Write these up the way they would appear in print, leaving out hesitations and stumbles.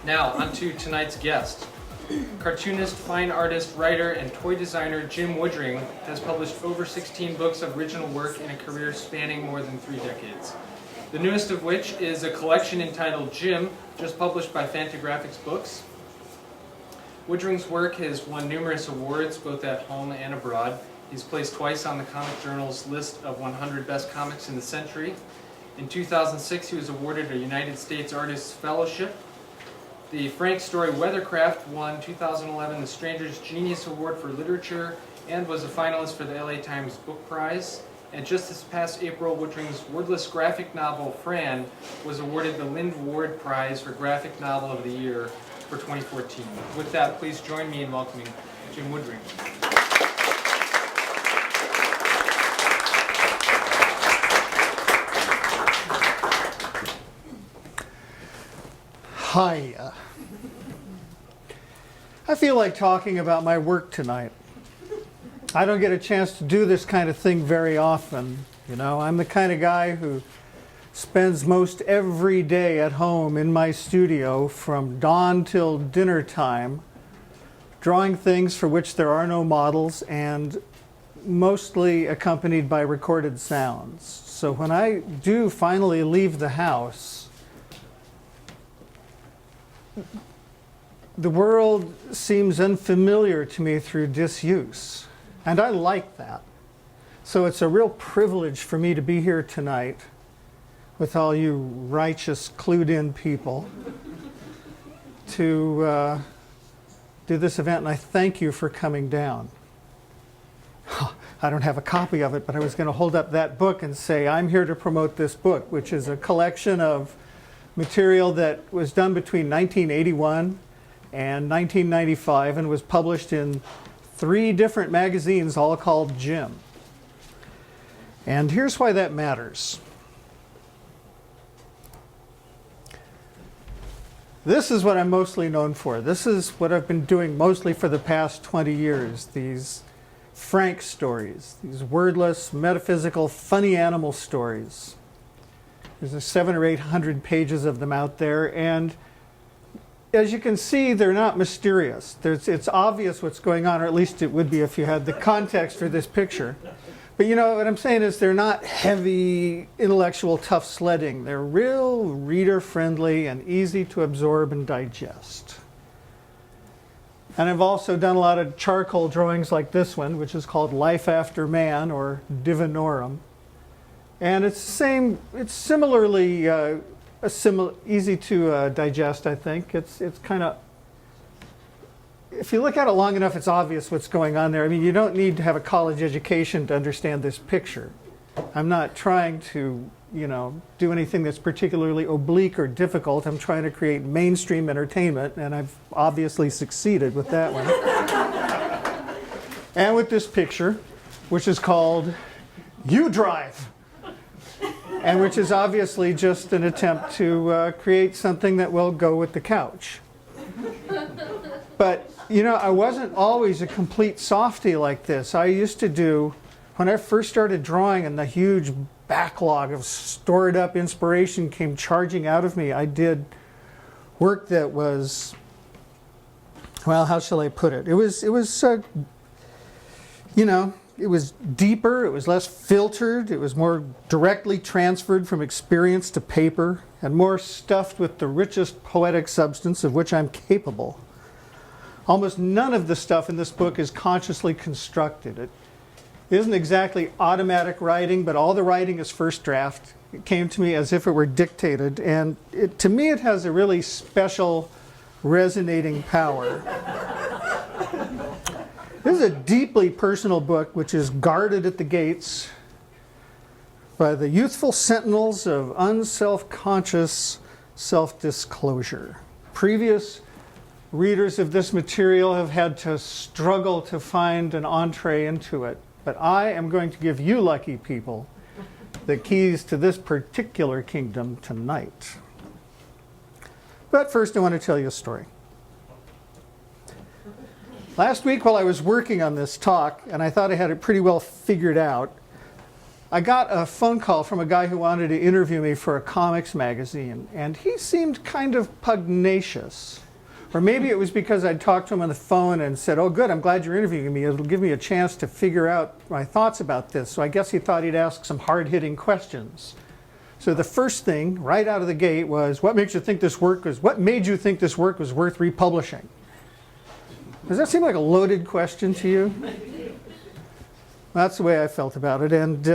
Now, on to tonight's guest. Cartoonist, fine artist, writer, and toy designer Jim Woodring has published over 16 books of original work in a career spanning more than 3 decades. The newest of which is a collection entitled Jim, just published by Fantagraphics Books. Woodring's work has won numerous awards, both at home and abroad. He's placed twice on the Comic Journal's list of 100 best comics in the century. In 2006, he was awarded a United States Artists Fellowship. The Frank Story Weathercraft won 2011 the Stranger's Genius Award for Literature and was a finalist for the LA Times Book Prize. And just this past April, Woodring's wordless graphic novel, Fran, was awarded the Lind Ward Prize for Graphic Novel of the Year for 2014. With that, please join me in welcoming Jim Woodring. Hi. I feel like talking about my work tonight. I don't get a chance to do this kind of thing very often. You know, I'm the kind of guy who spends most every day at home in my studio from dawn till dinner time, drawing things for which there are no models and mostly accompanied by recorded sounds. So when I do finally leave the house, the world seems unfamiliar to me through disuse, and I like that. So it's a real privilege for me to be here tonight with all you righteous, clued-in people to do this event, and I thank you for coming down. I don't have a copy of it, but I was going to hold up that book and say, I'm here to promote this book, which is a collection of material that was done between 1981 and 1995 and was published in 3 different magazines, all called Jim. And here's why that matters. This is what I'm mostly known for. This is what I've been doing mostly for the past 20 years. These Frank stories, these wordless, metaphysical, funny animal stories. There's 700 or 800 pages of them out there, and as you can see, they're not mysterious. It's obvious what's going on, or at least it would be if you had the context for this picture. But you know what I'm saying is they're not heavy, intellectual, tough sledding. They're real reader-friendly and easy to absorb and digest. And I've also done a lot of charcoal drawings like this one, which is called Life After Man, or Divinorum. And it's the same, it's similarly easy to digest, I think. It's kind of, if you look at it long enough, it's obvious what's going on there. I mean, you don't need to have a college education to understand this picture. I'm not trying to, you know, do anything that's particularly oblique or difficult. I'm trying to create mainstream entertainment, and I've obviously succeeded with that one. And with this picture, which is called You Drive. And which is obviously just an attempt to create something that will go with the couch. But, you know, I wasn't always a complete softie like this. I used to do, when I first started drawing and the huge backlog of stored up inspiration came charging out of me, I did work that was, well, how shall I put it? It was you know, it was deeper, it was less filtered, it was more directly transferred from experience to paper, and more stuffed with the richest poetic substance of which I'm capable. Almost none of the stuff in this book is consciously constructed. It isn't exactly automatic writing, but all the writing is first draft. It came to me as if it were dictated, and to me it has a really special resonating power. This is a deeply personal book which is guarded at the gates by the youthful sentinels of unself-conscious self-disclosure. Previous readers of this material have had to struggle to find an entree into it, but I am going to give you lucky people the keys to this particular kingdom tonight. But first I want to tell you a story. Last week while I was working on this talk, and I thought I had it pretty well figured out, I got a phone call from a guy who wanted to interview me for a comics magazine, and he seemed kind of pugnacious. Or maybe it was because I'd talked to him on the phone and said, oh good, I'm glad you're interviewing me. It'll give me a chance to figure out my thoughts about this. So I guess he thought he'd ask some hard-hitting questions. So the first thing, right out of the gate, was, what made you think this work was worth republishing? Does that seem like a loaded question to you? That's the way I felt about it. And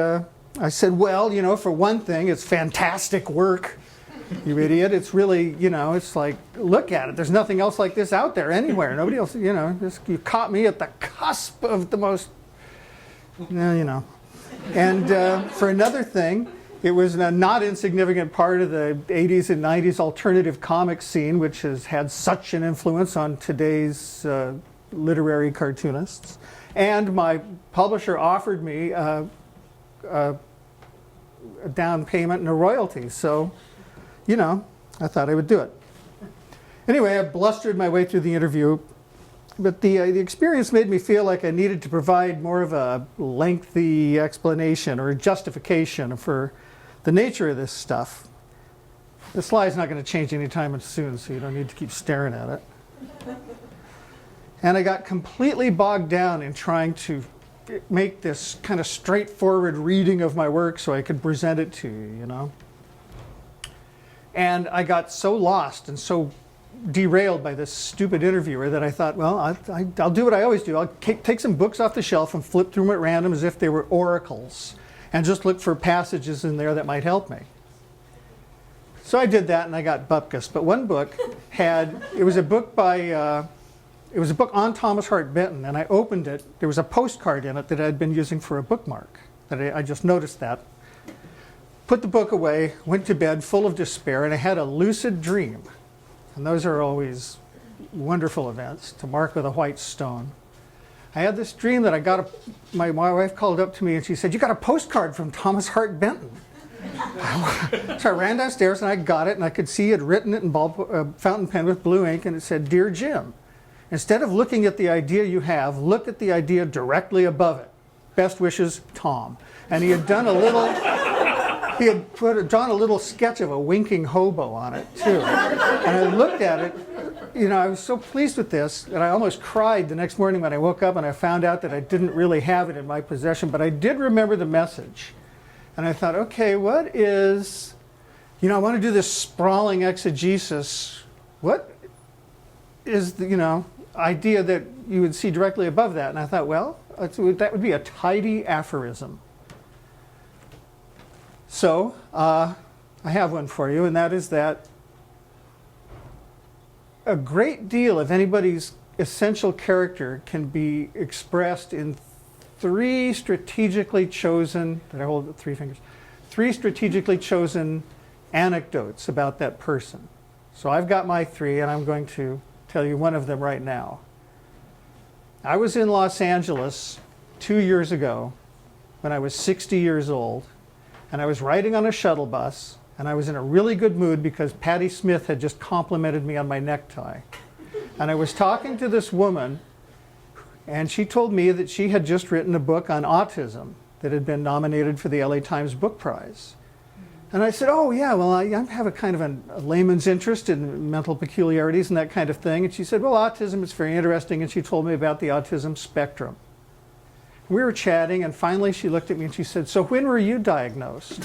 I said, well, you know, for one thing, it's fantastic work. You idiot. It's really, you know, it's like, look at it. There's nothing else like this out there anywhere. Nobody else, you know, you caught me at the cusp of the most, you know. And for another thing, it was a not insignificant part of the 80s and 90s alternative comic scene, which has had such an influence on today's literary cartoonists. And my publisher offered me a down payment and a royalty. So, you know, I thought I would do it. Anyway, I blustered my way through the interview, but the experience made me feel like I needed to provide more of a lengthy explanation or justification for the nature of this stuff. The slide's not going to change anytime soon, so you don't need to keep staring at it. And I got completely bogged down in trying to make this kind of straightforward reading of my work so I could present it to you, you know. And I got so lost and so derailed by this stupid interviewer that I thought, well, I'll do what I always do. I'll take some books off the shelf and flip through them at random as if they were oracles and just look for passages in there that might help me. So I did that and I got bupkis. But one book it was a book on Thomas Hart Benton, and I opened it. There was a postcard in it that I'd been using for a bookmark. I just noticed that. Put the book away, went to bed full of despair, and I had a lucid dream. And those are always wonderful events to mark with a white stone. I had this dream that I got my wife called up to me and she said, you got a postcard from Thomas Hart Benton. So I ran downstairs and I got it, and I could see he had written it in fountain pen with blue ink, and it said, Dear Jim, instead of looking at the idea you have, look at the idea directly above it. Best wishes, Tom. And he had done a little... He had drawn a little sketch of a winking hobo on it, too. And I looked at it, you know, I was so pleased with this that I almost cried the next morning when I woke up and I found out that I didn't really have it in my possession, but I did remember the message. And I thought, okay, what is, you know, I want to do this sprawling exegesis. What is the, you know, idea that you would see directly above that? And I thought, well, that would be a tidy aphorism. So, I have one for you, and that is that a great deal of anybody's essential character can be expressed in three strategically chosen anecdotes about that person. So I've got my three, and I'm going to tell you one of them right now. I was in Los Angeles 2 years ago when I was 60 years old. And I was riding on a shuttle bus, and I was in a really good mood because Patti Smith had just complimented me on my necktie. And I was talking to this woman, and she told me that she had just written a book on autism that had been nominated for the LA Times Book Prize. And I said, oh yeah, well I have a kind of a layman's interest in mental peculiarities and that kind of thing. And she said, well, autism is very interesting, and she told me about the autism spectrum. We were chatting, and finally she looked at me and she said, so when were you diagnosed?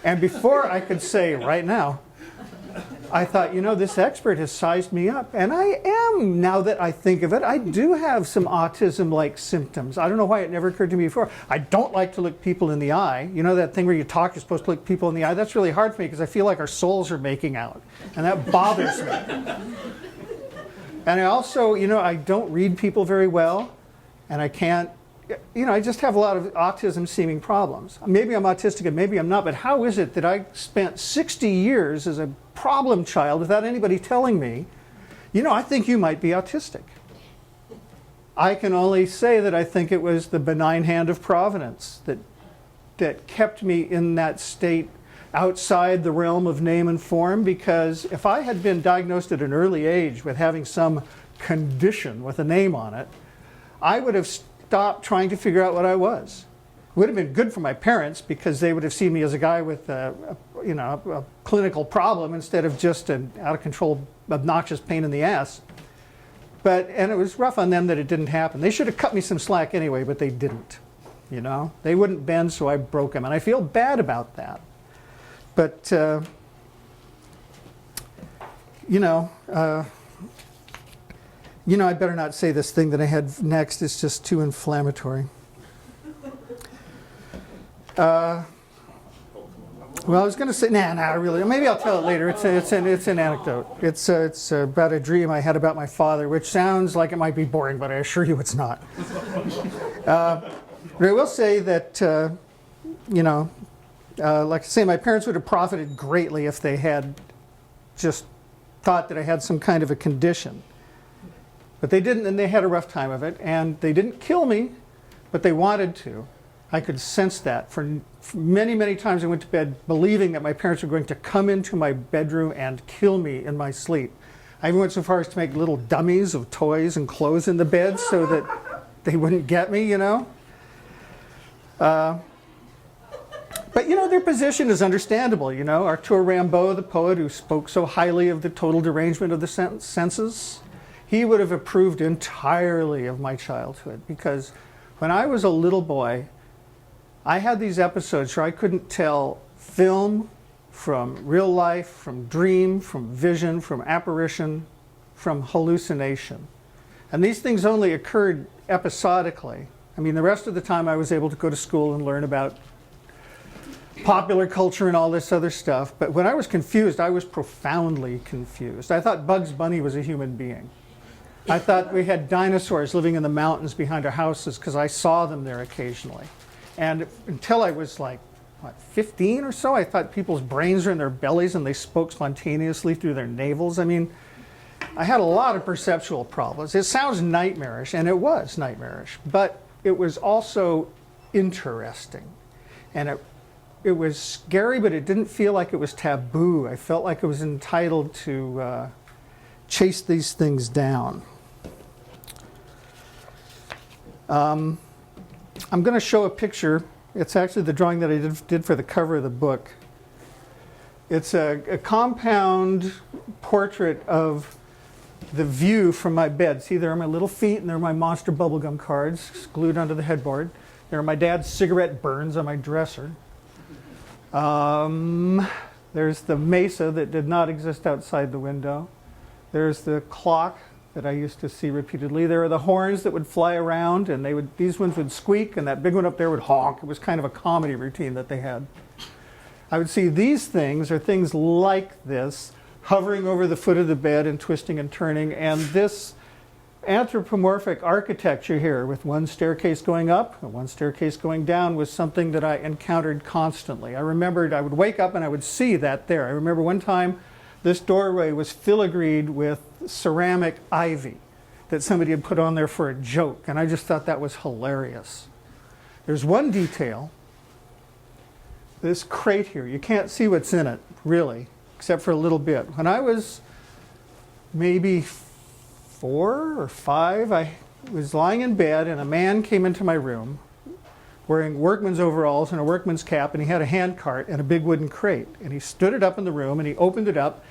And before I could say, right now, I thought, you know, this expert has sized me up. And I am, now that I think of it, I do have some autism-like symptoms. I don't know why it never occurred to me before. I don't like to look people in the eye. You know that thing where you talk, you're supposed to look people in the eye? That's really hard for me because I feel like our souls are making out. And that bothers me. And I also, you know, I don't read people very well, and I can't, you know, I just have a lot of autism-seeming problems. Maybe I'm autistic and maybe I'm not, but how is it that I spent 60 years as a problem child without anybody telling me, you know, I think you might be autistic? I can only say that I think it was the benign hand of Providence that kept me in that state outside the realm of name and form, because if I had been diagnosed at an early age with having some condition with a name on it, I would have stop trying to figure out what I was. It would have been good for my parents because they would have seen me as a guy with a clinical problem instead of just an out-of-control, obnoxious pain in the ass. And it was rough on them that it didn't happen. They should have cut me some slack anyway, but they didn't. They wouldn't bend, so I broke them, and I feel bad about that. But I'd better not say this thing that I had next. It's just too inflammatory. Well, I was going to say, really. Maybe I'll tell it later. It's an anecdote. It's about a dream I had about my father, which sounds like it might be boring, but I assure you it's not. But I will say that, like I say, my parents would have profited greatly if they had just thought that I had some kind of a condition. But they didn't, and they had a rough time of it. And they didn't kill me, but they wanted to. I could sense that. For many, many times I went to bed believing that my parents were going to come into my bedroom and kill me in my sleep. I even went so far as to make little dummies of toys and clothes in the bed so that they wouldn't get me, But, their position is understandable, Arthur Rimbaud, the poet who spoke so highly of the total derangement of the senses, he would have approved entirely of my childhood because when I was a little boy, I had these episodes where I couldn't tell film from real life, from dream, from vision, from apparition, from hallucination. And these things only occurred episodically. I mean, the rest of the time I was able to go to school and learn about popular culture and all this other stuff. But when I was confused, I was profoundly confused. I thought Bugs Bunny was a human being. I thought we had dinosaurs living in the mountains behind our houses because I saw them there occasionally. And until I was 15 or so, I thought people's brains were in their bellies and they spoke spontaneously through their navels. I mean, I had a lot of perceptual problems. It sounds nightmarish, and it was nightmarish, but it was also interesting. And it was scary, but it didn't feel like it was taboo. I felt like I was entitled to chase these things down. I'm going to show a picture. It's actually the drawing that I did for the cover of the book. It's a compound portrait of the view from my bed. See, there are my little feet, and there are my monster bubblegum cards glued onto the headboard. There are my dad's cigarette burns on my dresser. There's the mesa that did not exist outside the window. There's the clock that I used to see repeatedly. There are the horns that would fly around, and these ones would squeak, and that big one up there would honk. It was kind of a comedy routine that they had. I would see these things, or things like this, hovering over the foot of the bed and twisting and turning, and this anthropomorphic architecture here with one staircase going up and one staircase going down was something that I encountered constantly. I remembered I would wake up and I would see that there. I remember one time this doorway was filigreed with ceramic ivy that somebody had put on there for a joke, and I just thought that was hilarious. There's one detail, this crate here. You can't see what's in it, really, except for a little bit. When I was maybe 4 or 5, I was lying in bed, and a man came into my room wearing workman's overalls and a workman's cap, and he had a hand cart and a big wooden crate. And he stood it up in the room, and he opened it up,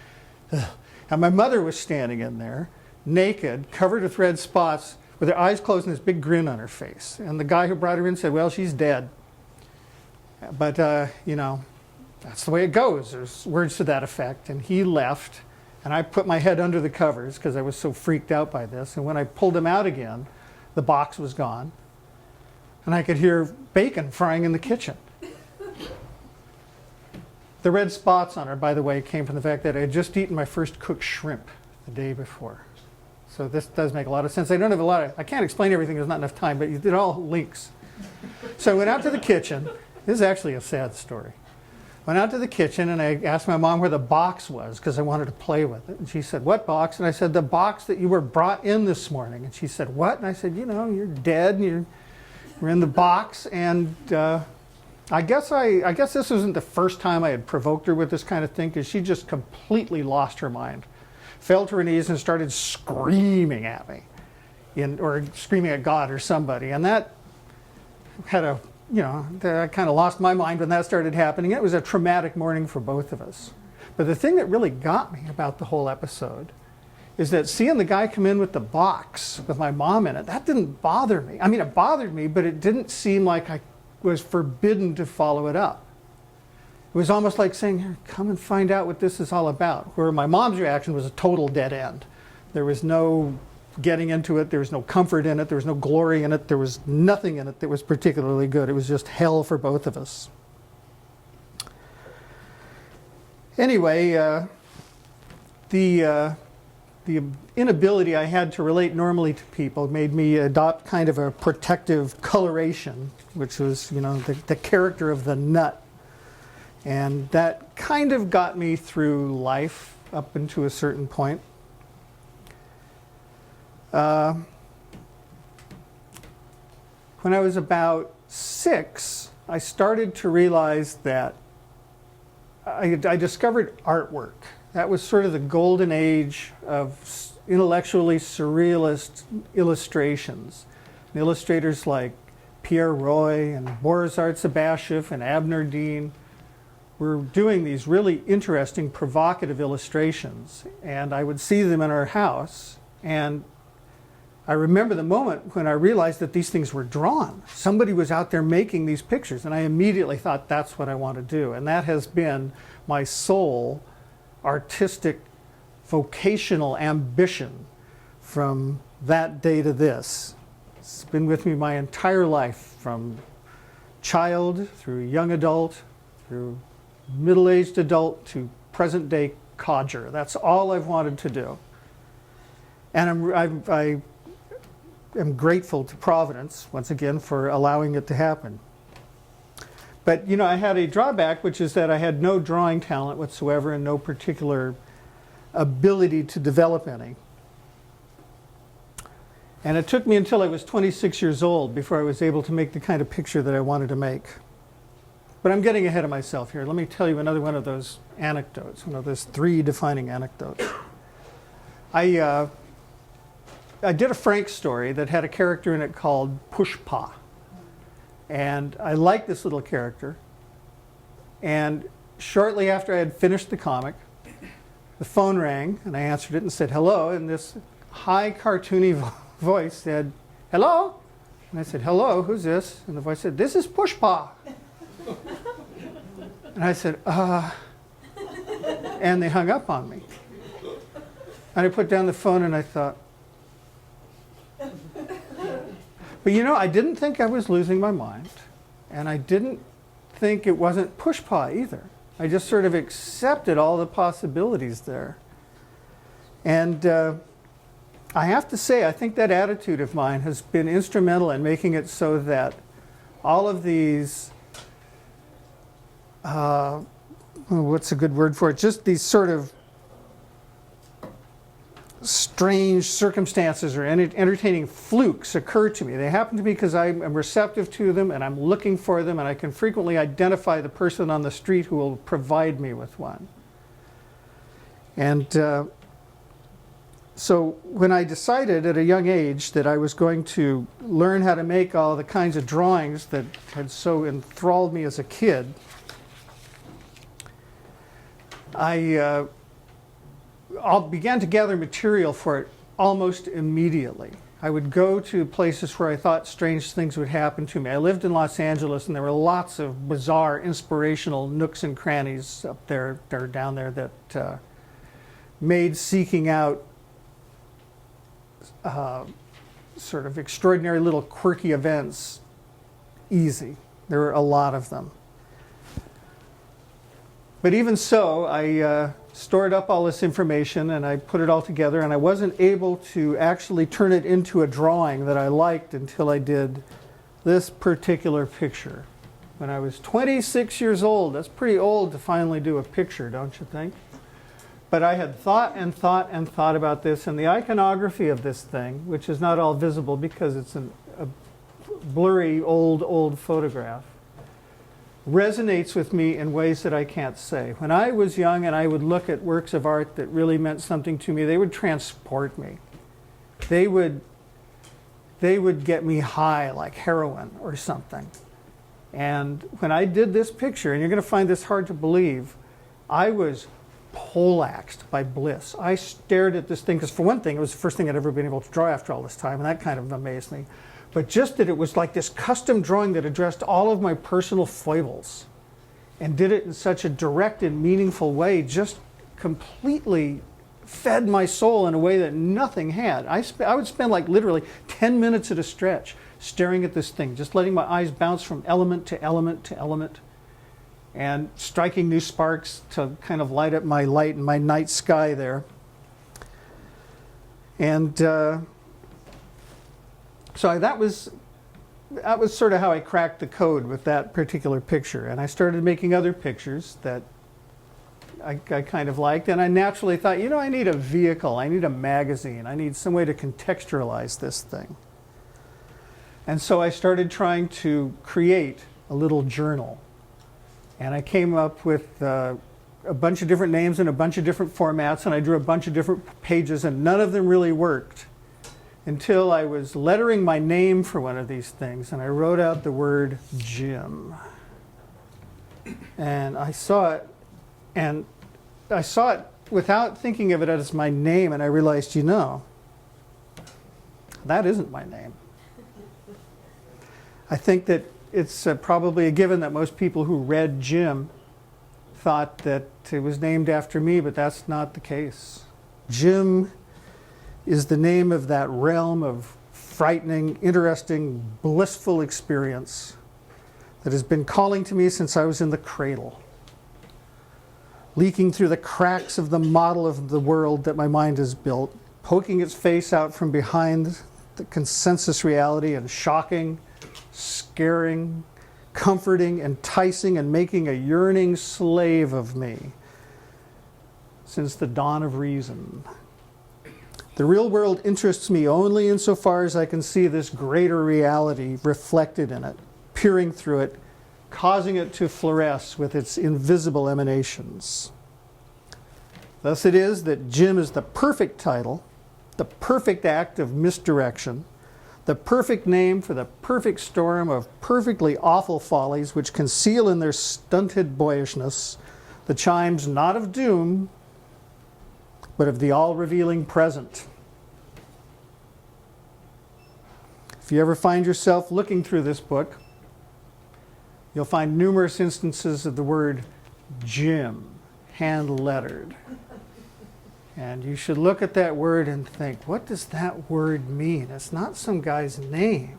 and my mother was standing in there, naked, covered with red spots, with her eyes closed and this big grin on her face. And the guy who brought her in said, well, she's dead. But, that's the way it goes. There's words to that effect. And he left, and I put my head under the covers because I was so freaked out by this. And when I pulled him out again, the box was gone. And I could hear bacon frying in the kitchen. The red spots on her, by the way, came from the fact that I had just eaten my first cooked shrimp the day before. So this does make a lot of sense. I can't explain everything, there's not enough time, but it all links. So I went out to the kitchen. This is actually a sad story. Went out to the kitchen and I asked my mom where the box was because I wanted to play with it. And she said, what box? And I said, the box that you were brought in this morning. And she said, what? And I said, you're dead and you're in the box. And I guess this wasn't the first time I had provoked her with this kind of thing because she just completely lost her mind. Fell to her knees and started screaming at me. or screaming at God or somebody. And that had a, I kind of lost my mind when that started happening. It was a traumatic morning for both of us. But the thing that really got me about the whole episode is that seeing the guy come in with the box with my mom in it, that didn't bother me. I mean, it bothered me, but it didn't seem like I was forbidden to follow it up. It was almost like saying, "Here, come and find out what this is all about." Where my mom's reaction was a total dead end. There was no getting into it. There was no comfort in it. There was no glory in it. There was nothing in it that was particularly good. It was just hell for both of us. Anyway, the inability I had to relate normally to people made me adopt kind of a protective coloration, which was, the character of the nut. And that kind of got me through life up into a certain point. When I was about 6, I started to realize that I discovered artwork. That was sort of the golden age of intellectually surrealist illustrations. And illustrators like Pierre Roy and Boris Artsabashev and Abner Dean were doing these really interesting, provocative illustrations. And I would see them in our house. And I remember the moment when I realized that these things were drawn. Somebody was out there making these pictures. And I immediately thought, that's what I want to do. And that has been my sole artistic, vocational ambition from that day to this. It's been with me my entire life, from child through young adult, through middle-aged adult to present-day codger. That's all I've wanted to do. And I am grateful to Providence, once again, for allowing it to happen. But, I had a drawback, which is that I had no drawing talent whatsoever and no particular ability to develop any. And it took me until I was 26 years old before I was able to make the kind of picture that I wanted to make. But I'm getting ahead of myself here. Let me tell you another one of those anecdotes, one of those 3 defining anecdotes. I did a Frank story that had a character in it called Pushpa. And I liked this little character. And shortly after I had finished the comic, the phone rang, and I answered it and said, "Hello," and this high, cartoony voice said, "Hello?" And I said, "Hello, who's this?" And the voice said, "This is Pushpa." And I said, and they hung up on me. And I put down the phone and I thought, but I didn't think I was losing my mind. And I didn't think it wasn't Pushpa either. I just sort of accepted all the possibilities there. And I have to say, I think that attitude of mine has been instrumental in making it so that all of these, what's a good word for it? Just these sort of strange circumstances or entertaining flukes occur to me. They happen to me because I'm receptive to them and I'm looking for them, and I can frequently identify the person on the street who will provide me with one. And so when I decided at a young age that I was going to learn how to make all the kinds of drawings that had so enthralled me as a kid, I began to gather material for it almost immediately. I would go to places where I thought strange things would happen to me. I lived in Los Angeles, and there were lots of bizarre, inspirational nooks and crannies up there, or down there, that made seeking out sort of extraordinary little quirky events easy. There were a lot of them. But even so, I stored up all this information and I put it all together, and I wasn't able to actually turn it into a drawing that I liked until I did this particular picture. When I was 26 years old, that's pretty old to finally do a picture, don't you think? But I had thought and thought and thought about this, and the iconography of this thing, which is not all visible because it's a blurry old photograph, resonates with me in ways that I can't say. When I was young and I would look at works of art that really meant something to me, they would transport me. They would they would get me high like heroin or something. And when I did this picture, and you're going to find this hard to believe, I was poleaxed by bliss. I stared at this thing, because for one thing, it was the first thing I'd ever been able to draw after all this time, and that kind of amazed me. But just that it was like this custom drawing that addressed all of my personal foibles and did it in such a direct and meaningful way, just completely fed my soul in a way that nothing had. I would spend like literally 10 minutes at a stretch staring at this thing, just letting my eyes bounce from element to element to element, and striking new sparks to kind of light up my light in my night sky there. And so that was sort of how I cracked the code with that particular picture. And I started making other pictures that I kind of liked. And I naturally thought, you know, I need a vehicle. I need a magazine. I need some way to contextualize this thing. And so I started trying to create a little journal. And I came up with a bunch of different names and a bunch of different formats. And I drew a bunch of different pages. And none of them really worked until I was lettering my name for one of these things. And I wrote out the word Jim. And I saw it. And I saw it without thinking of it as my name. And I realized, you know, that isn't my name. I think that it's probably a given that most people who read Jim thought that it was named after me, but that's not the case. Jim is the name of that realm of frightening, interesting, blissful experience that has been calling to me since I was in the cradle, leaking through the cracks of the model of the world that my mind has built, poking its face out from behind the consensus reality and shocking, scaring, comforting, enticing, and making a yearning slave of me since the dawn of reason. The real world interests me only insofar as I can see this greater reality reflected in it, peering through it, causing it to fluoresce with its invisible emanations. Thus it is that Jim is the perfect title, the perfect act of misdirection, the perfect name for the perfect storm of perfectly awful follies which conceal in their stunted boyishness the chimes not of doom, but of the all-revealing present. If you ever find yourself looking through this book, you'll find numerous instances of the word Jim, hand-lettered. And you should look at that word and think, what does that word mean? It's not some guy's name.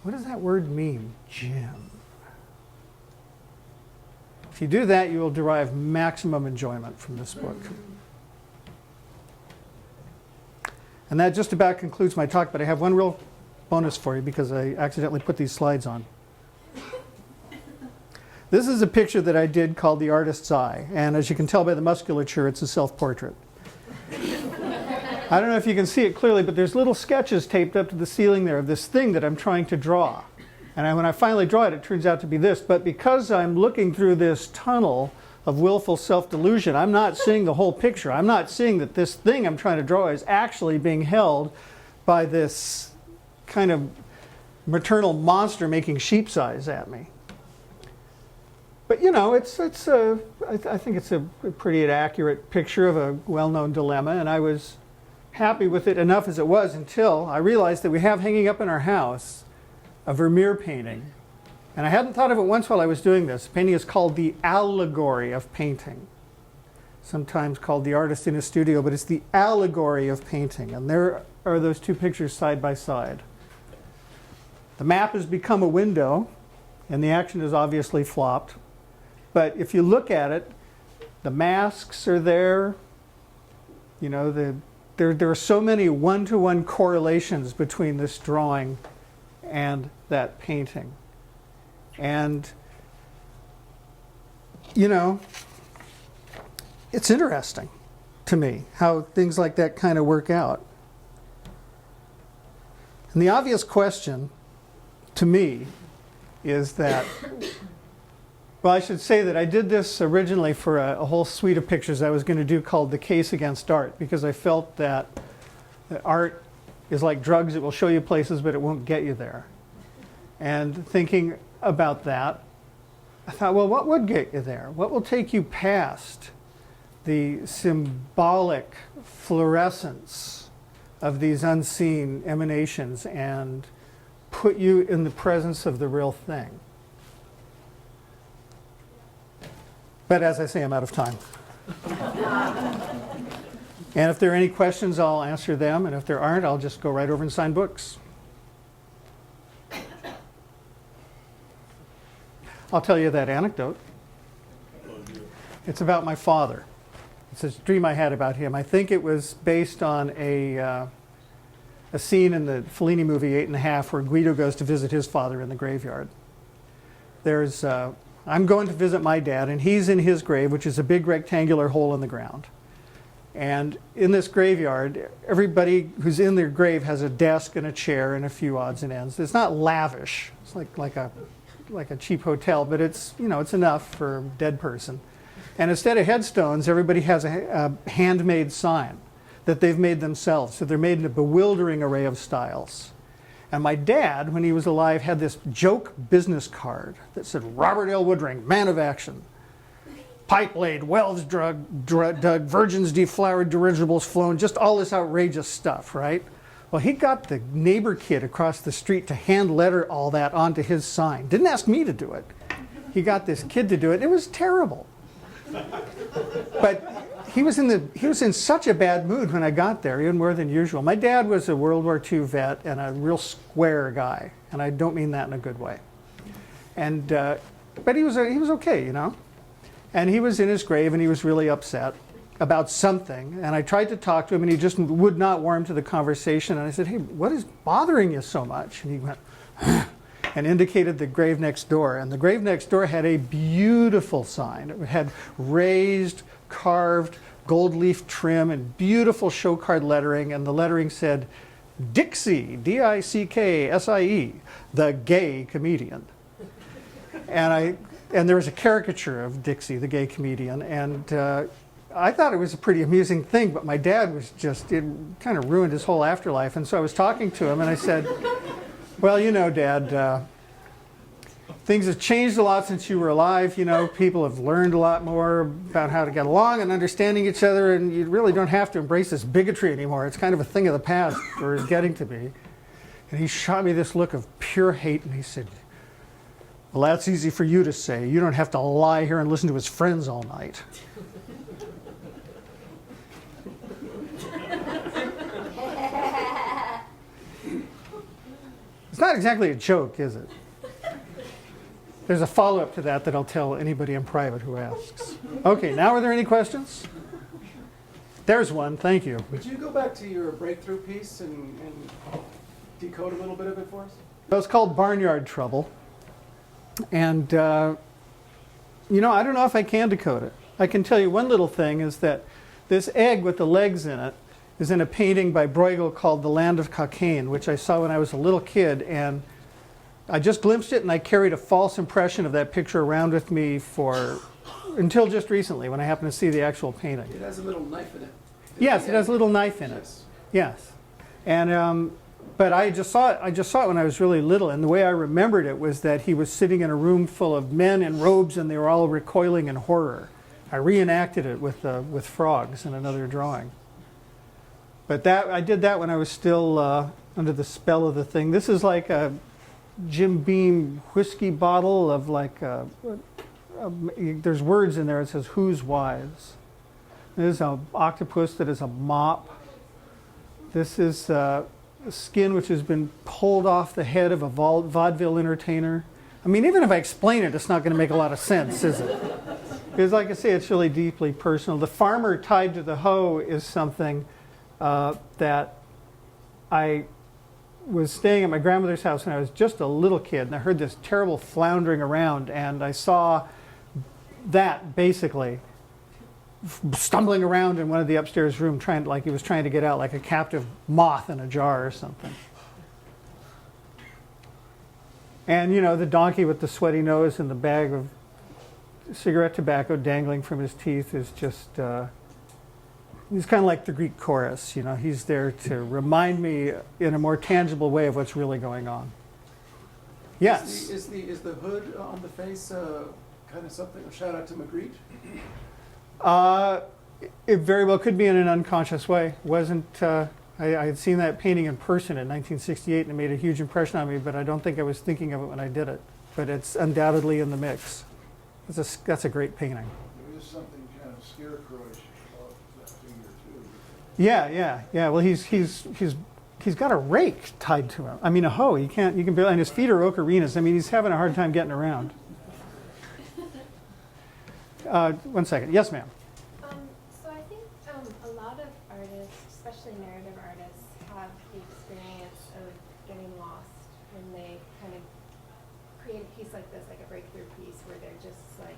What does that word mean? Jim. If you do that, you will derive maximum enjoyment from this book. And that just about concludes my talk, but I have one real bonus for you because I accidentally put these slides on. This is a picture that I did called The Artist's Eye, and as you can tell by the musculature, it's a self-portrait. I don't know if you can see it clearly, but there's little sketches taped up to the ceiling there of this thing that I'm trying to draw. And when I finally draw it, it turns out to be this. But because I'm looking through this tunnel of willful self-delusion, I'm not seeing the whole picture. I'm not seeing that this thing I'm trying to draw is actually being held by this kind of maternal monster making sheep's eyes at me. But you know, I think it's a pretty accurate picture of a well-known dilemma, and I was happy with it enough as it was until I realized that we have hanging up in our house a Vermeer painting. And I hadn't thought of it once while I was doing this. The painting is called The Allegory of Painting, sometimes called The Artist in a Studio, but it's The Allegory of Painting. And there are those two pictures side by side. The map has become a window, and the action is obviously flopped. But if you look at it, the masks are there. You know, there are so many one-to-one correlations between this drawing and that painting. And, you know, it's interesting to me how things like that kind of work out. And the obvious question to me is that, well, I should say that I did this originally for a whole suite of pictures I was going to do called The Case Against Art, because I felt that art is like drugs. It will show you places, but it won't get you there. And thinking about that, I thought, well, what would get you there? What will take you past the symbolic fluorescence of these unseen emanations and put you in the presence of the real thing? But as I say, I'm out of time. And if there are any questions, I'll answer them. And if there aren't, I'll just go right over and sign books. I'll tell you that anecdote. It's about my father. It's a dream I had about him. I think it was based on a scene in the Fellini movie 8½, where Guido goes to visit his father in the graveyard. I'm going to visit my dad, and he's in his grave, which is a big rectangular hole in the ground. And in this graveyard, everybody who's in their grave has a desk and a chair and a few odds and ends. It's not lavish. It's like a cheap hotel, but it's enough for a dead person. And instead of headstones, everybody has a handmade sign that they've made themselves. So they're made in a bewildering array of styles. And my dad, when he was alive, had this joke business card that said, Robert L. Woodring, man of action. Pipe laid, wells dug, virgins deflowered, dirigibles flown, just all this outrageous stuff, right? Well, he got the neighbor kid across the street to hand letter all that onto his sign. Didn't ask me to do it. He got this kid to do it. It was terrible. But he was in such a bad mood when I got there, even more than usual. My dad was a World War II vet and a real square guy, and I don't mean that in a good way. And but he was okay, you know. And he was in his grave, and he was really upset about something. And I tried to talk to him, and he just would not warm to the conversation. And I said, hey, what is bothering you so much? And he went, and indicated the grave next door. And the grave next door had a beautiful sign. It had raised, carved, gold leaf trim, and beautiful show card lettering. And the lettering said, Dixie, D-I-C-K-S-I-E, the gay comedian. And there was a caricature of Dixie, the gay comedian, and I thought it was a pretty amusing thing, but my dad was it kind of ruined his whole afterlife. And so I was talking to him, and I said, well, you know, Dad, things have changed a lot since you were alive. You know, people have learned a lot more about how to get along and understanding each other, and you really don't have to embrace this bigotry anymore. It's kind of a thing of the past, or is getting to be. And he shot me this look of pure hate, and he said, well, that's easy for you to say. You don't have to lie here and listen to his friends all night. It's not exactly a joke, is it? There's a follow-up to that I'll tell anybody in private who asks. Okay, now are there any questions? There's one, thank you. Would you go back to your breakthrough piece and decode a little bit of it for us? It was called Barnyard Trouble. And, you know, I don't know if I can decode it. I can tell you one little thing is that this egg with the legs in it is in a painting by Bruegel called The Land of Cockaigne, which I saw when I was a little kid. And I just glimpsed it, and I carried a false impression of that picture around with me until just recently, when I happened to see the actual painting. It has a little knife in it. Yes, it has a little knife in it. Yes. And but I just saw it when I was really little, and the way I remembered it was that he was sitting in a room full of men in robes, and they were all recoiling in horror. I reenacted it with frogs in another drawing. But I did that when I was still under the spell of the thing. This is like a Jim Beam whiskey bottle of there's words in there. It says, who's wise? There's an octopus that is a mop. This is skin which has been pulled off the head of a vaudeville entertainer. I mean, even if I explain it, it's not going to make a lot of sense, is it? Because like I say, it's really deeply personal. The farmer tied to the hoe is something that I was staying at my grandmother's house when I was just a little kid, and I heard this terrible floundering around, and I saw that basically stumbling around in one of the upstairs rooms, like he was trying to get out, like a captive moth in a jar or something. And you know, the donkey with the sweaty nose and the bag of cigarette tobacco dangling from his teeth is just He's kind of like the Greek chorus, you know. He's there to remind me in a more tangible way of what's really going on. Yes. Is the hood on the face kind of something, a shout out to Magritte? It very well could be in an unconscious way. Wasn't I had seen that painting in person in 1968 and it made a huge impression on me, but I don't think I was thinking of it when I did it. But it's undoubtedly in the mix. That's a great painting. There is something kind of scarecrowish about that figure too. Yeah. Well, he's got a rake tied to him. I mean, a hoe. You can barely, and his feet are ocarinas. I mean, he's having a hard time getting around. 1 second. Yes, ma'am. So I think a lot of artists, especially narrative artists, have the experience of getting lost when they kind of create a piece like this, like a breakthrough piece, where they're just like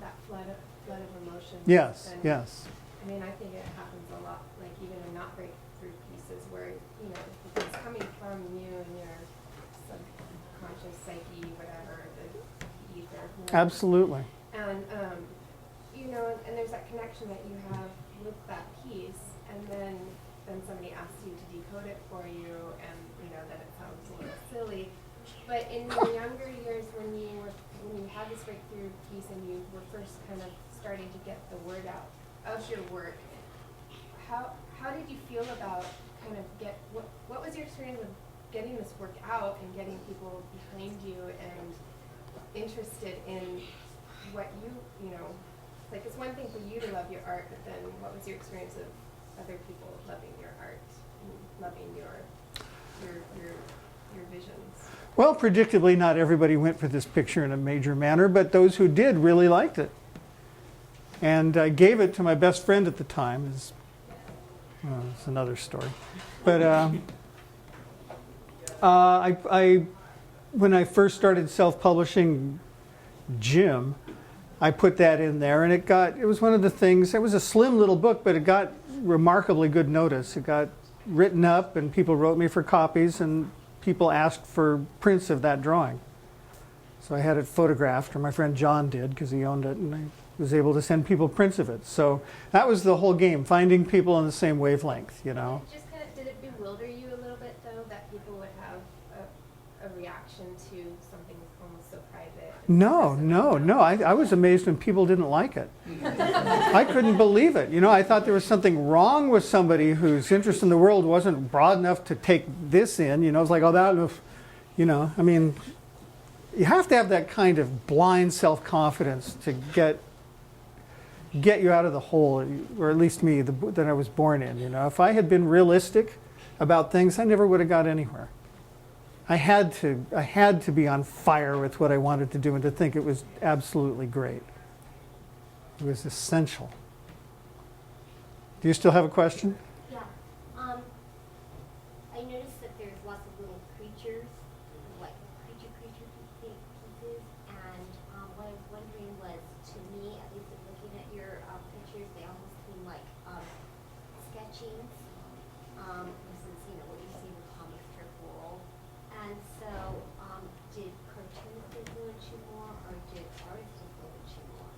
that flood of emotions. Yes. And, Yes. I mean, I think it happens a lot, like even in not breakthrough pieces, where it's coming from you and your subconscious psyche, whatever, the ether. Whatever. Absolutely. And and there's that connection that you have with that piece, and then somebody asks you to decode it for you, and then it sounds a little silly. But in your younger years, when you had this breakthrough piece and you were first kind of starting to get the word out of your work, how did you feel about kind of what was your experience of getting this work out and getting people behind you and interested in what like it's one thing for you to love your art, but then what was your experience of other people loving your art and loving your visions? Well, predictably, not everybody went for this picture in a major manner, but those who did really liked it. And I gave it to my best friend at the time. It's another story. But when I first started self-publishing Jim, I put that in there, and it was one of the things, it was a slim little book, but it got remarkably good notice. It got written up, and people wrote me for copies, and people asked for prints of that drawing. So I had it photographed, or my friend John did, because he owned it, and I was able to send people prints of it. So that was the whole game, finding people on the same wavelength, Did it bewilder you a little bit, though, that people would have a reaction to something almost so private? No. I was amazed when people didn't like it. I couldn't believe it. I thought there was something wrong with somebody whose interest in the world wasn't broad enough to take this in. It's like, oh, that was, I mean, you have to have that kind of blind self-confidence to get you out of the hole, or at least me, that I was born in. If I had been realistic about things, I never would have got anywhere. I had to be on fire with what I wanted to do and to think it was absolutely great. It was essential. Do you still have a question? Yeah. I noticed that there's lots of little creatures, like creature pieces, and what I was wondering was, to me, at least in looking at your pictures, they almost seem like sketchings versus what you see in the comic strip world. And so, did cartoons influence you more, or did artists influence you more?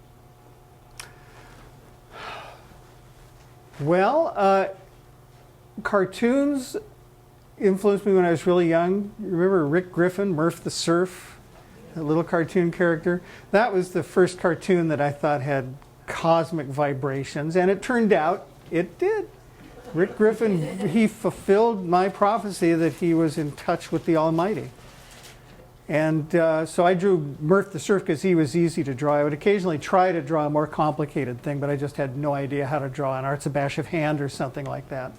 Well, cartoons influenced me when I was really young. You remember Rick Griffin, Murph the Surf, that little cartoon character? That was the first cartoon that I thought had cosmic vibrations, and it turned out it did. Rick Griffin, he fulfilled my prophecy that he was in touch with the Almighty. And so I drew Murph the Surf because he was easy to draw. I would occasionally try to draw a more complicated thing, but I just had no idea how to draw an Arts Abash of Hand or something like that.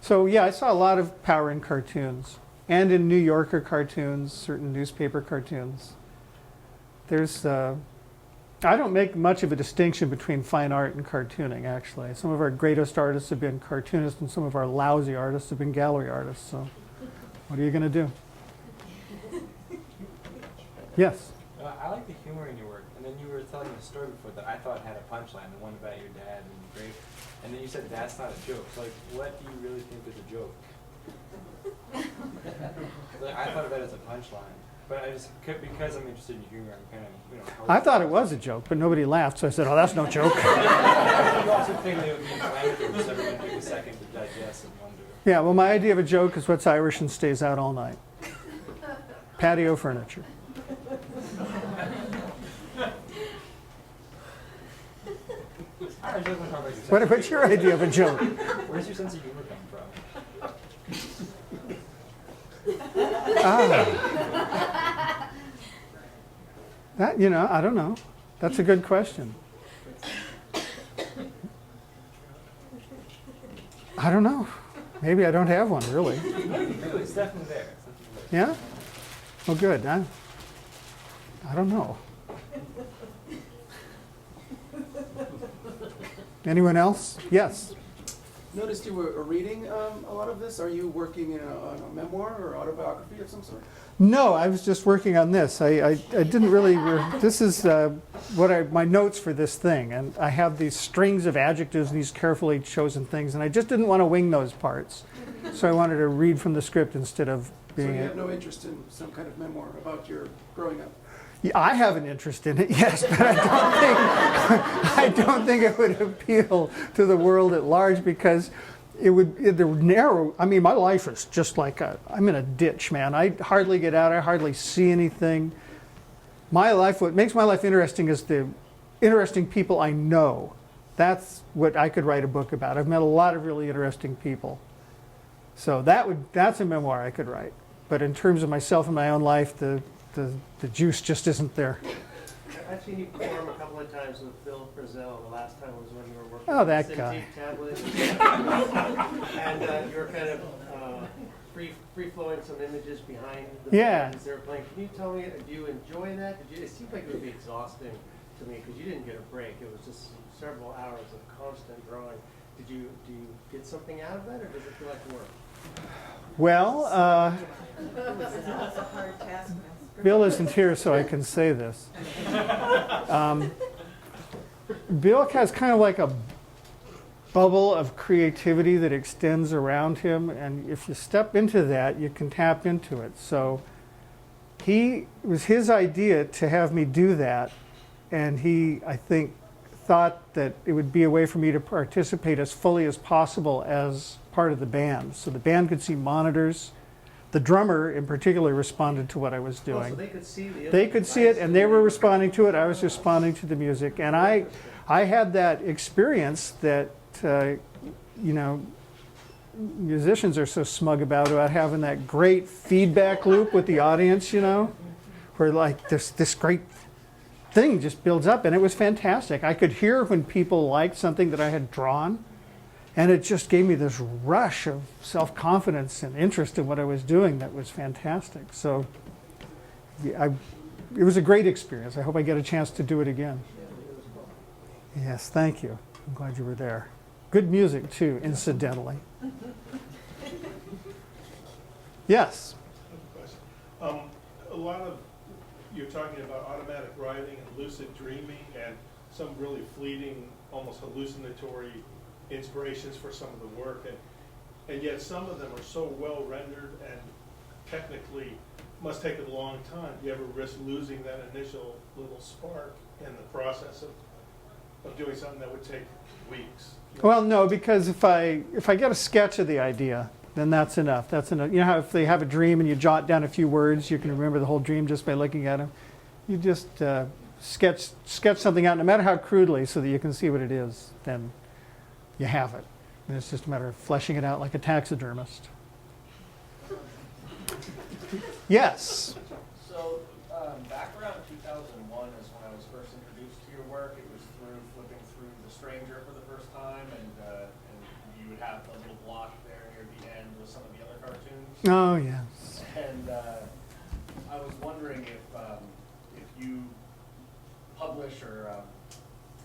So yeah, I saw a lot of power in cartoons, and in New Yorker cartoons, certain newspaper cartoons. I don't make much of a distinction between fine art and cartooning, actually. Some of our greatest artists have been cartoonists, and some of our lousy artists have been gallery artists. So what are you going to do? Yes? I like the humor in your work. And then you were telling a story before that I thought had a punchline, the one about your dad and the grave. And then you said that's not a joke. So, what do you really think is a joke? I thought of that as a punchline. But I just, because I'm interested in humor, I'm kind of, you know. I thought it was a joke, but nobody laughed, so I said, oh, that's no joke. You also think that it would be inflammatory, so everyone take a second to digest and wonder. Yeah, well, my idea of a joke is what's Irish and stays out all night. Patio furniture. What's your idea of a joke? Where's your sense of humor come from? That, you know, I don't know. That's a good question. I don't know. Maybe I don't have one, really. It's definitely there. Yeah? Well, good. I don't know. Anyone else? Yes. Noticed you were reading a lot of this. Are you working on a memoir or autobiography of some sort? No, I was just working on this. I didn't really. This is my notes for this thing, and I have these strings of adjectives and these carefully chosen things, and I just didn't want to wing those parts, so I wanted to read from the script instead of being. So you have no interest in some kind of memoir about your growing up? Yeah, I have an interest in it, yes, but I don't think it would appeal to the world at large because it would narrow. I mean, my life is just like I'm in a ditch, man. I hardly get out. I hardly see anything. My life, what makes my life interesting is the interesting people I know. That's what I could write a book about. I've met a lot of really interesting people. So that's a memoir I could write. But in terms of myself and my own life, the juice just isn't there. I've seen you perform a couple of times with Bill Frisell. The last time was when you were working Oh, on that the guy. Cintiq tablet. And you were kind of free-flowing some images behind the Yeah. bands they were playing. Can you tell me, do you enjoy that? It seemed like it would be exhausting to me because you didn't get a break. It was just several hours of constant drawing. Do you get something out of that, or does it feel like work? Well, That's a hard task. Bill isn't here, so I can say this. Bill has kind of like a bubble of creativity that extends around him, and if you step into that, you can tap into it. So it was his idea to have me do that, and he, I think, thought that it would be a way for me to participate as fully as possible as part of the band. So the band could see monitors. The drummer, in particular, responded to what I was doing. Oh, so they could see the They could see it, and they were responding to it. I was responding to the music, and I had that experience that musicians are so smug about having that great feedback loop with the audience, where like this great thing just builds up, and it was fantastic. I could hear when people liked something that I had drawn. And it just gave me this rush of self-confidence and interest in what I was doing that was fantastic. So it was a great experience. I hope I get a chance to do it again. Yes, thank you. I'm glad you were there. Good music, too, incidentally. Yes? A lot of, you're talking about automatic writing and lucid dreaming and some really fleeting, almost hallucinatory inspirations for some of the work, and yet some of them are so well rendered and technically must take a long time. Do you ever risk losing that initial little spark in the process of doing something that would take weeks? Well, no, because if I get a sketch of the idea, then that's enough. That's enough. You know how if they have a dream and you jot down a few words, you can remember the whole dream just by looking at them. You just sketch something out, no matter how crudely, so that you can see what it is. Then you have it. And it's just a matter of fleshing it out like a taxidermist. Yes? So back around 2001 is when I was first introduced to your work. It was through flipping through The Stranger for the first time, and you would have a little block there near the end with some of the other cartoons. Oh, yes. And I was wondering if you publish or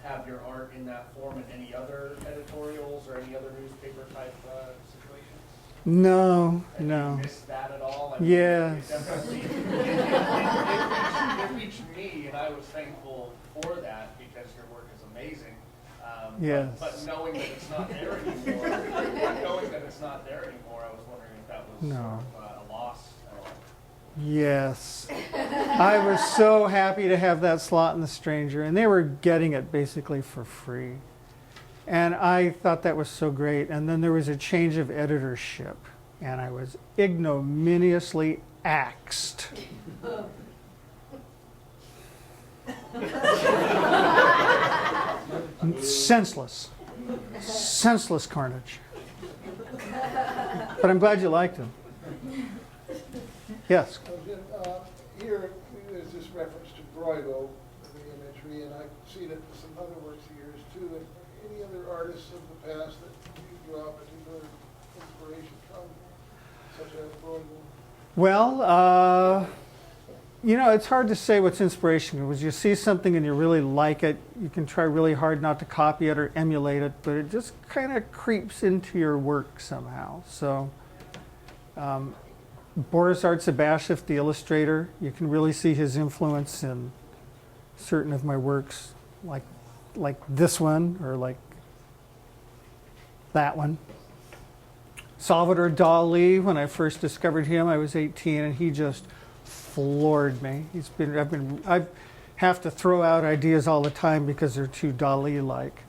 have your art in that form in any other editorials or any other newspaper type situations? No, And no. you missed that at all? I mean, Yes. It definitely it reached me, and I was thankful for that because your work is amazing. Yes. But knowing that it's not there anymore, I was wondering if that was No. sort of a loss at all. Yes. I was so happy to have that slot in The Stranger, and they were getting it basically for free. And I thought that was so great. And then there was a change of editorship, and I was ignominiously axed. Senseless. Senseless carnage. But I'm glad you liked him. Yes? Here, there's this reference to Broido, the imagery, and I've seen it in some other works of yours too. And any other artists of the past that you draw particular inspiration from, such as Broido? Well, you know, it's hard to say what's inspirational. Because you see something and you really like it, you can try really hard not to copy it or emulate it, but it just kind of creeps into your work somehow. So, Boris Artsabashev, the illustrator, you can really see his influence in certain of my works, like this one or like that one. Salvador Dali, when I first discovered him, I was 18, and he just floored me. I have to throw out ideas all the time because they're too Dali-like.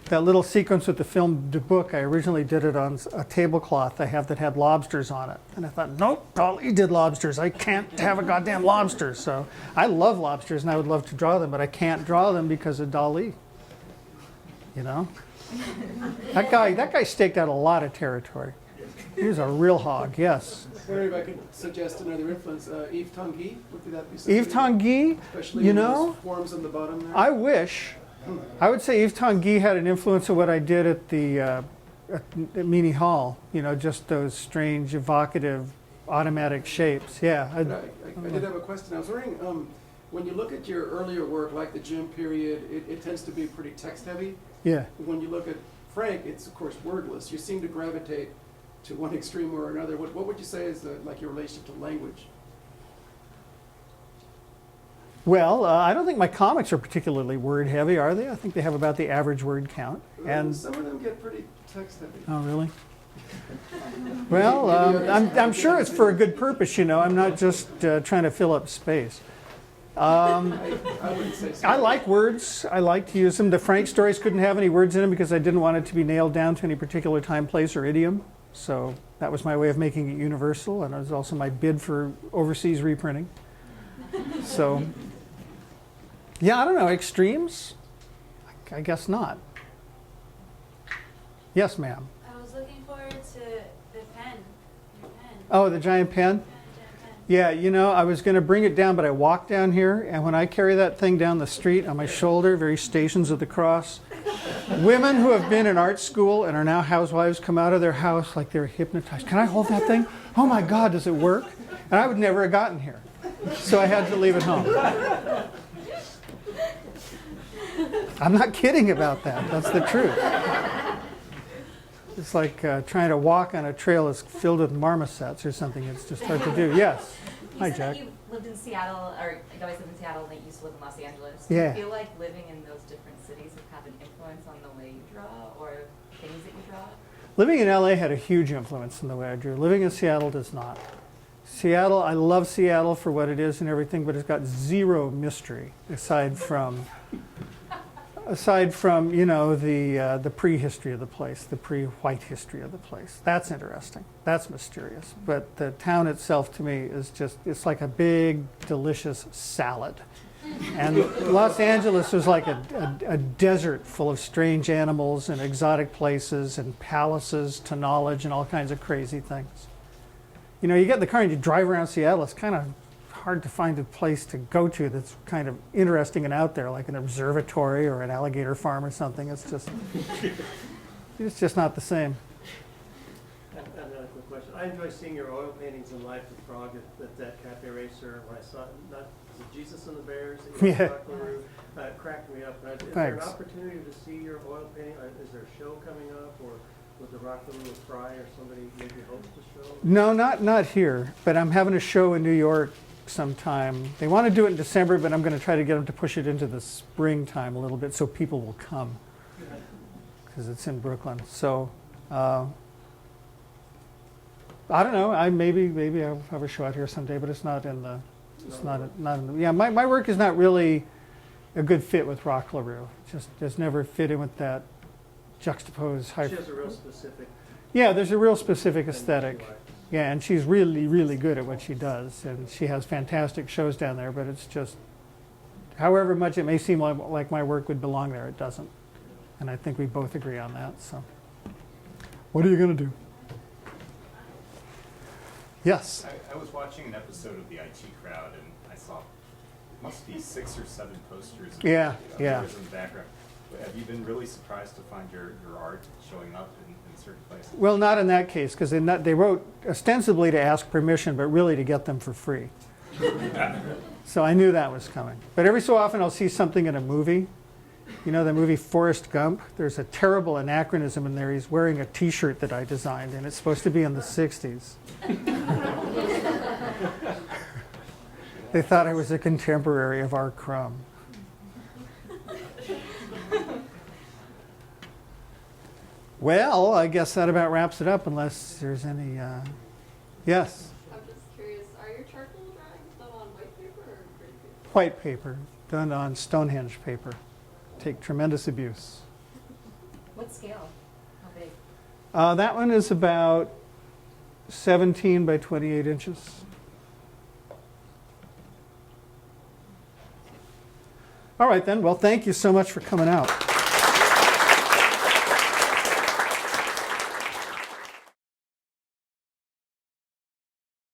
That little sequence with the film book, I originally did it on a tablecloth I have that had lobsters on it. And I thought, nope, Dali did lobsters. I can't have a goddamn lobster. So I love lobsters and I would love to draw them, but I can't draw them because of Dali. You know? That guy staked out a lot of territory. He was a real hog, yes. Barry, if I could suggest another influence, Yves Tanguy, would that be something? Yves Tanguy, Especially you in know, those forms on the bottom there? I wish. I would say Yves Tanguy had an influence of what I did at the at Meany Hall. You know, just those strange, evocative, automatic shapes. Yeah. I did have a question. I was wondering, when you look at your earlier work, like the Jim period, it tends to be pretty text-heavy. Yeah. When you look at Frank, it's, of course, wordless. You seem to gravitate to one extreme or another. What would you say is like your relationship to language? Well, I don't think my comics are particularly word heavy, are they? I think they have about the average word count. And some of them get pretty text heavy. oh, really? Well, I'm sure it's for a good purpose. You know, I'm not just trying to fill up space. I wouldn't say so. I like words. I like to use them. The Frank stories couldn't have any words in them because I didn't want it to be nailed down to any particular time, place, or idiom. So that was my way of making it universal, and it was also my bid for overseas reprinting. So, yeah, I don't know, extremes? I guess not. Yes, ma'am. I was looking forward to the pen, your pen. Oh, the giant pen? Yeah, you know, I was going to bring it down, but I walked down here, and when I carry that thing down the street on my shoulder, very Stations of the Cross, women who have been in art school and are now housewives come out of their house like they're hypnotized. Can I hold that thing? Oh my God, does it work? And I would never have gotten here. So I had to leave it home. I'm not kidding about that. That's the truth. It's like trying to walk on a trail that's filled with marmosets or something. It's just hard to do. Yes. Hi, Jack. You said that you lived in Seattle, or you always lived in Seattle, and that you used to live in Los Angeles. Yeah. Do you feel like living in those different cities have an influence on the way you draw or things that you draw? Living in LA had a huge influence in the way I drew. Living in Seattle does not. Seattle, I love Seattle for what it is and everything, but it's got zero mystery aside from you know, the prehistory of the place, the pre-white history of the place. That's interesting. That's mysterious. But the town itself, to me, is just, it's like a big, delicious salad. And Los Angeles was like a desert full of strange animals and exotic places and palaces to knowledge and all kinds of crazy things. You know, you get in the car and you drive around Seattle, it's kind of hard to find a place to go to that's kind of interesting and out there, like an observatory or an alligator farm or something. It's just not the same. Another quick question. I enjoy seeing your oil paintings in life with Prague at that Cafe Racer. When I saw it, was it Jesus and the Bears? Yeah. Cracked me up. Is there an Thanks. opportunity to see your oil painting? Is there a show coming up, or would the Rockaloo Fry or somebody maybe host a show? No, not here, but I'm having a show in New York sometime. They want to do it in December, but I'm going to try to get them to push it into the springtime a little bit so people will come, because it's in Brooklyn. So I don't know. Maybe I'll have a show out here someday, but it's not in the It's yeah, my work is not really a good fit with Rock LaRue. Just never fit in with that juxtaposed high. She has a real specific. Yeah, there's a real specific thing she aesthetic. likes. Yeah, and she's really, really good at what she does, and she has fantastic shows down there, but it's just, however much it may seem like my work would belong there, it doesn't. And I think we both agree on that, so. What are you going to do? Yes? I was watching an episode of the IT Crowd, and I saw, must be 6 or 7 posters of Yeah. yours in the background. Have you been really surprised to find your art showing up in certain places? Well, not in that case, because they wrote ostensibly to ask permission, but really to get them for free. So I knew that was coming. But every so often I'll see something in a movie. You know the movie Forrest Gump? There's a terrible anachronism in there. He's wearing a T-shirt that I designed, and it's supposed to be in the 60s. They thought I was a contemporary of R. Crumb. Well, I guess that about wraps it up, unless there's any, yes? I'm just curious, are your charcoal drawings done on white paper or gray paper? White paper, done on Stonehenge paper. Take tremendous abuse. What scale? How big? That one is about 17 by 28 inches. All right then, well, thank you so much for coming out.